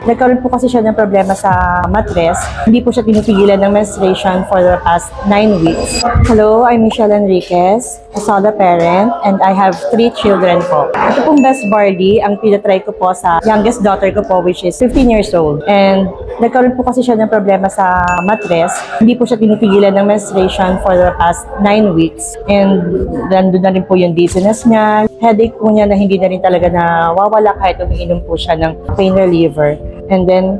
Nagkaroon po kasi siya ng problema sa mattress. Hindi po siya tinipigilan ng menstruation for the past 9 weeks. Hello, I'm Michelle Enriquez, a solo parent, and I have 3 children po. Ito pong Best Barley, ang pinatry ko po sa youngest daughter ko po, which is 15 years old. And nagkaroon po kasi siya ng problema sa mattress. Hindi po siya tinipigilan ng menstruation for the past 9 weeks. And nandun na rin po yung dizziness niya. Headache po niya na hindi na rin talaga nawawala kahit umiinom po siya ng pain reliever. And then,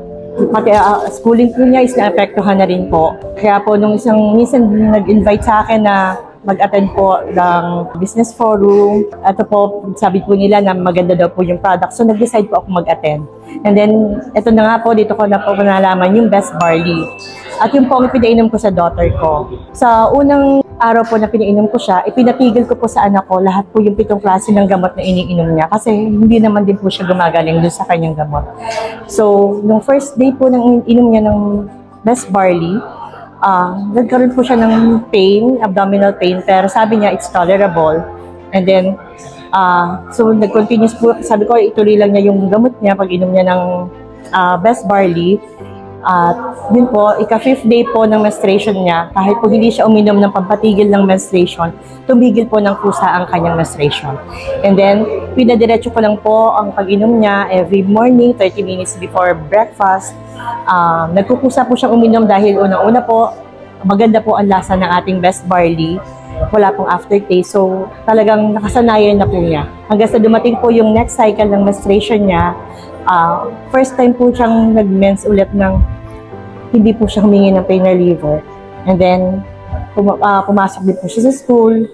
pati schooling po niya is naapektuhan na rin po. Kaya po, minsan nag-invite sa akin na mag-attend po ng business forum. Ito po, sabi po nila na maganda daw po yung product. So, nag-decide po ako mag-attend. And then, ito na nga po, dito ko na po nalaman yung Best Barley. At yung po ang pinainom ko sa daughter ko. Sa unang araw po na pinainom ko siya, ipinatigil ko po sa anak ko lahat po yung 7 klase ng gamot na iniinom niya kasi hindi naman din po siya gumagaling doon sa kanyang gamot. So, nung first day po nang inom niya ng Best Barley, nagkaroon po siya ng pain, abdominal pain, pero sabi niya it's tolerable. And then, so nag-continuous po, sabi ko ituloy lang niya yung gamot niya pag inom niya ng Best Barley. At yun po, ika-5th day po ng menstruation niya, kahit po hindi siya uminom ng pampatigil ng menstruation, tumigil po ng kusa ang kanyang menstruation. And then, pinadiretso ko lang po ang pag-inom niya every morning, 30 minutes before breakfast. Nagkukusa po siyang uminom dahil unang-una po, maganda po ang lasa ng ating Best Barley. Wala pong aftertaste. So, talagang nakasanayan na po niya. Hanggang sa dumating po yung next cycle ng menstruation niya, first time po siyang nag-mens ulit ng hindi po siya humingi ng pain reliever. And then, pumasok din po siya sa school.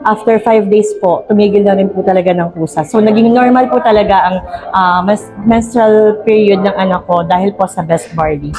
After 5 days po, tumigil na rin po talaga ng kusa. So, naging normal po talaga ang menstrual period ng anak ko dahil po sa Best Barley.